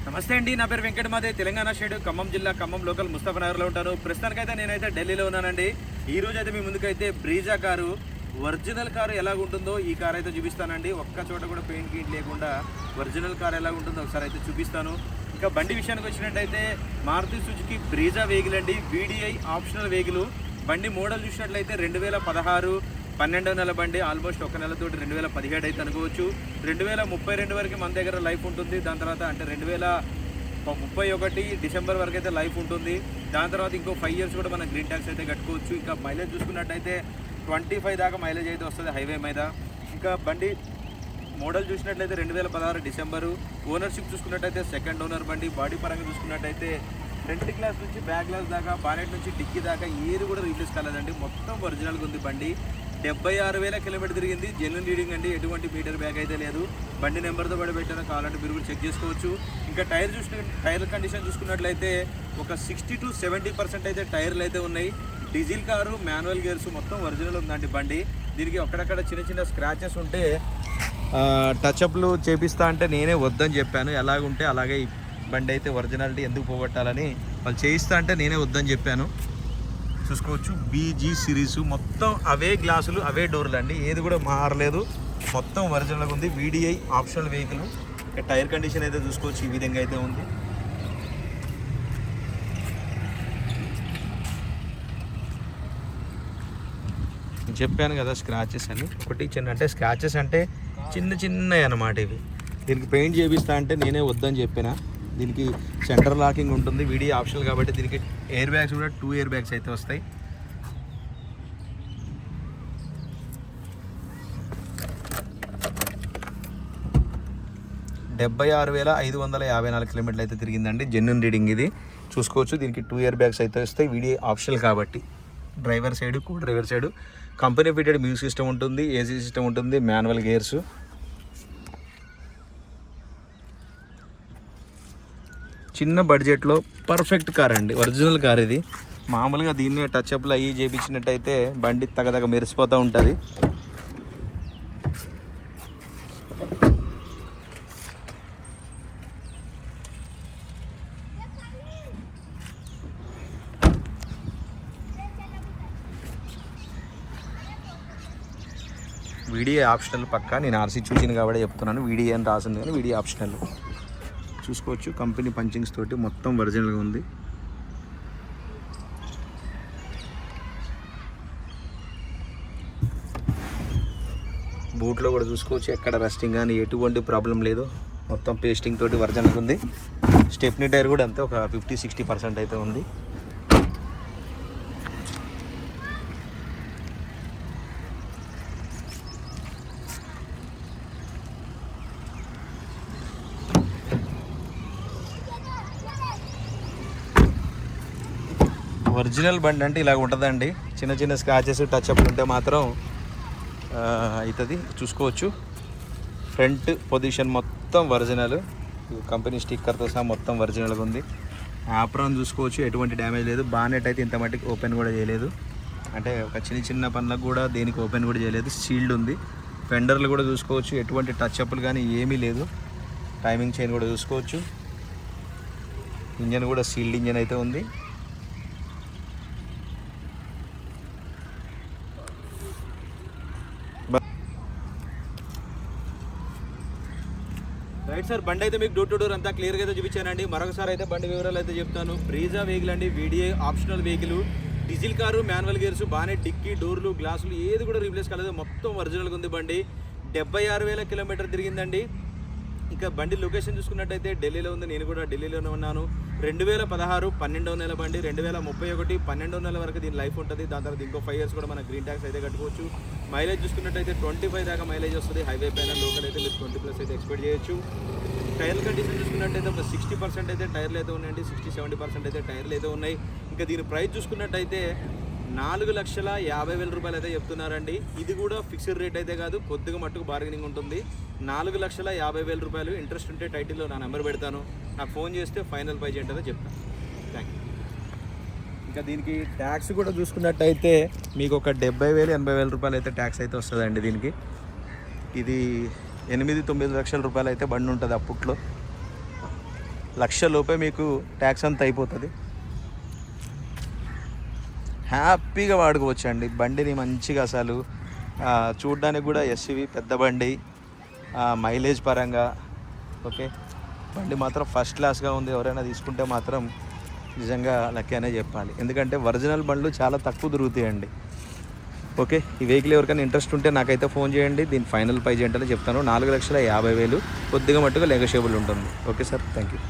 నమస్తే అండి, నా పేరు వెంకట మాదే, తెలంగాణ స్టేట్ ఖమ్మం జిల్లా ఖమ్మం లోకల్ ముస్తఫానగర్లో ఉంటాను. ప్రస్తుతానికైతే నేనైతే ఢిల్లీలో ఉన్నానండి. ఈ రోజు అయితే మీ ముందుకైతే బ్రీజా కారు ఒరిజినల్ కారు ఎలాగుంటుందో ఈ కారు అయితే చూపిస్తానండి. ఒక్క చోట కూడా పెయింట్ గీట్ లేకుండా ఒరిజినల్ కారు ఎలాగుంటుందో ఒకసారి అయితే చూపిస్తాను. ఇంకా బండి విషయానికి వచ్చినట్టయితే మారుతి సుజుకి బ్రీజా వెహికల్ అండి, వీడిఐ ఆప్షనల్ వెహికల్. బండి మోడల్ చూసినట్లయితే 2016 12వ నెల బండి, ఆల్మోస్ట్ ఒక నెలతోటి 2017 అయితే అనుకోవచ్చు. 2032 వరకు మన దగ్గర లైఫ్ ఉంటుంది. దాని తర్వాత అంటే 2031 డిసెంబర్ వరకు అయితే లైఫ్ ఉంటుంది. దాని తర్వాత ఇంకో 5 ఇయర్స్ కూడా మనం గ్రీన్ ట్యాక్స్ అయితే కట్టుకోవచ్చు. ఇంకా మైలేజ్ చూసుకున్నట్టయితే 25 దాకా మైలేజ్ అయితే వస్తుంది హైవే మీద. ఇంకా బండి మోడల్ చూసినట్లయితే 2016 డిసెంబరు. ఓనర్షిప్ చూసుకున్నట్టయితే సెకండ్ ఓనర్ బండి. బాడీ పరంగా చూసుకున్నట్టయితే ఫ్రంట్ గ్లాస్ నుంచి బ్యాక్ గ్లాస్ దాకా, బానెట్ నుంచి డిక్కీ దాకా ఏది కూడా రీప్లేస్ కాలేదండి, మొత్తం ఒరిజినల్గా ఉంది బండి. 76,000 కిలోమీటర్ తిరిగింది, జెన్యున్ రీడింగ్ అండి, ఎటువంటి మీటర్ బ్యాగ్ అయితే లేదు. బండి నెంబర్తో పడి పెట్టాను, కావాలంటే మీరు కూడా చెక్ చేసుకోవచ్చు. ఇంకా టైర్ కండిషన్ చూసుకున్నట్లయితే ఒక 60 to 70% అయితే టైర్లు అయితే ఉన్నాయి. డీజిల్ కారు, మాన్యువల్ గేర్స్ మొత్తం ఒరిజినల్ ఉందండి బండి. దీనికి అక్కడక్కడ చిన్న చిన్న స్క్రాచెస్ ఉంటే టచ్అప్లు చేపిస్తా అంటే నేనే వద్దని చెప్పాను. ఎలాగుంటే అలాగే బండి అయితే ఒరిజినాలిటీ ఎందుకు పోగొట్టాలని వాళ్ళు చేయిస్తా అంటే నేనే వద్దని చెప్పాను. చూసుకోవచ్చు బీజీ సిరీస్ మొత్తం అవే గ్లాసులు, అవే డోర్లు అండి, ఏది కూడా మారలేదు, మొత్తం ఒరిజినల్గా ఉంది. VDI optional vehicle. Tyre condition అయితే చూసుకోవచ్చు, ఈ విధంగా అయితే ఉంది. చెప్పాను కదా స్క్రాచెస్ అని, ఒకటి చిన్న అంటే స్క్రాచెస్ అంటే చిన్న చిన్నవి అన్నమాట ఇవి. దీనికి పెయింట్ చేపిస్తా అంటే నేనే వద్దని చెప్పిన. దీనికి సెంటర్ లాకింగ్ ఉంటుంది, వీడియో ఆప్షనల్ కాబట్టి. దీనికి ఎయిర్ బ్యాగ్స్ కూడా 2 ఎయిర్ బ్యాగ్స్ అయితే వస్తాయి. $76,554 కిలోమీటర్లు అయితే తిరిగిందండి, జెన్యున్ రీడింగ్ ఇది. చూసుకోవచ్చు, దీనికి 2 ఎయిర్ బ్యాగ్స్ అయితే వస్తాయి, వీడియో ఆప్షనల్ కాబట్టి. డ్రైవర్ సైడ్, కో driver side company fitted music system ఉంటుంది, ఏసీ సిస్టమ్ ఉంటుంది, మాన్యువల్ గేర్స్. చిన్న బడ్జెట్లో పర్ఫెక్ట్ కార్ అండి, ఒరిజినల్ కార్ ఇది. మామూలుగా దీన్నే టచ్అప్లు అయ్యి చేయించినట్టయితే బండి తగదగ మెరిసిపోతూ ఉంటుంది. వీడియో ఆప్షనల్ పక్కా, నేను ఆర్సీ చూసిన కాబట్టి చెప్తున్నాను. వీడియో అని రాసింది కానీ వీడియో ఆప్షనల్. చూసుకోవచ్చు, కంపెనీ పంచింగ్స్ తోటి మొత్తం ఒరిజినల్గా ఉంది. బూట్లో కూడా చూసుకోవచ్చు, ఎక్కడ రస్టింగ్ కానీ ఎటువంటి ప్రాబ్లం లేదు, మొత్తం పేస్టింగ్ తోటి ఒరిజినల్గా ఉంది. స్టెప్నీ టైర్ కూడా అంతే, ఒక 50-60% అయితే ఉంది. ఒరిజినల్ బండి అంటే ఇలాగ ఉంటుందండి. చిన్న చిన్న స్క్రాచెస్, టచ్అప్లు ఉంటే మాత్రం అవుతుంది. చూసుకోవచ్చు, ఫ్రంట్ పొజిషన్ మొత్తం ఒరిజినల్, కంపెనీ స్టిక్కర్తో సహా మొత్తం ఒరిజినల్గా ఉంది. ఆప్రాన్ చూసుకోవచ్చు, ఎటువంటి డ్యామేజ్ లేదు. బానెట్ అయితే ఇంత మట్టికి ఓపెన్ కూడా చేయలేదు, అంటే ఒక చిన్న చిన్న పనులకు కూడా దేనికి ఓపెన్ కూడా చేయలేదు, సీల్డ్ ఉంది. ఫెండర్లు కూడా చూసుకోవచ్చు, ఎటువంటి టచ్అప్లు కానీ ఏమీ లేదు. టైమింగ్ చైన్ కూడా చూసుకోవచ్చు. ఇంజన్ కూడా సీల్డ్ ఇంజన్ అయితే ఉంది. రైట్ సార్, బండి అయితే మీకు డోర్ టు డోర్ అంతా క్లియర్గా అయితే చూపించానండి. మరొకసారి అయితే బండి వివరాలు అయితే చెప్తాను. బ్రీజా వెహికల్ అండి, VDI optional vehicle, diesel car, manual gears, bonnet, dickey, డోర్లు, గ్లాసులు ఏది కూడా రీప్లేస్ కాలేదు, మొత్తం ఒరిజినల్గా ఉంది బండి. 76,000 కిలోమీటర్ తిరిగిందండి. ఇంకా బండి లొకేషన్ చూసుకున్నట్టయితే ఢిల్లీలో ఉంది, నేను కూడా ఢిల్లీలోనే ఉన్నాను. 2016 12వ నెల బండి, 2031 12వ నెల వరకు దీని లైఫ్ ఉంటుంది. దాని తర్వాత ఇంకో 5 ఇయర్స్ కూడా మన గ్రీన్ ట్యాక్స్ అయితే కట్టుకోవచ్చు. మైలేజ్ చూసుకున్నట్టయితే 25 దాకా మైలేజ్ వస్తుంది. హైవే పైన, లోకల్ అయితే మీరు 20+ అయితే ఎక్స్పెక్ట్ చేయొచ్చు. టైర్ కండిషన్ చూసుకున్నట్టయితే ఒక 60% అయితే టైర్లు అయితే ఉన్నాయండి, 60-70% అయితే టైర్లు అయితే ఉన్నాయి. ఇంకా దీని ప్రైస్ చూసుకున్నట్టయితే 4,50,000 రూపాయలు అయితే చెప్తున్నారండి. ఇది కూడా ఫిక్స్డ్ రేట్ అయితే కాదు, కొద్దిగా మట్టుకు బార్గెనింగ్ ఉంటుంది. 4,50,000 రూపాయలు. ఇంట్రెస్ట్ ఉంటే టైటిల్లో నా నెంబర్ పెడతాను, నాకు ఫోన్ చేస్తే ఫైనల్ ప్రైజ్ ఏంటో చెప్తాను. Thank you. ఇంకా దీనికి ట్యాక్స్ కూడా చూసుకున్నట్టయితే మీకు ఒక 70,000-80,000 రూపాయలు అయితే ట్యాక్స్ అయితే వస్తుందండి దీనికి. ఇది 8-9 లక్షల రూపాయలు అయితే బండి ఉంటుంది అప్పట్లో. లక్ష లోపే మీకు ట్యాక్స్ అంతా అయిపోతుంది. హ్యాపీగా వాడుకోవచ్చండి బండిని మంచిగా. అసలు చూడ్డానికి కూడా ఎస్యూవి పెద్ద బండి, మైలేజ్ పరంగా ఓకే. బండి మాత్రం ఫస్ట్ క్లాస్గా ఉంది. ఎవరైనా తీసుకుంటే మాత్రం నిజంగా లక్కీ అనే చెప్పాలి. ఎందుకంటే ఒరిజినల్ బండ్లు చాలా తక్కువ దొరుకుతాయండి. ఓకే, ఈ వెహికల్ ఎవరికైనా ఇంట్రెస్ట్ ఉంటే నాకైతే ఫోన్ చేయండి. దీని ఫైనల్ ప్రైజ్ ఏంటనే చెప్తాను. 4,50,000 కొద్దిగా మట్టుగా నెగోషియబుల్ ఉంటుంది. Okay sir, thank you.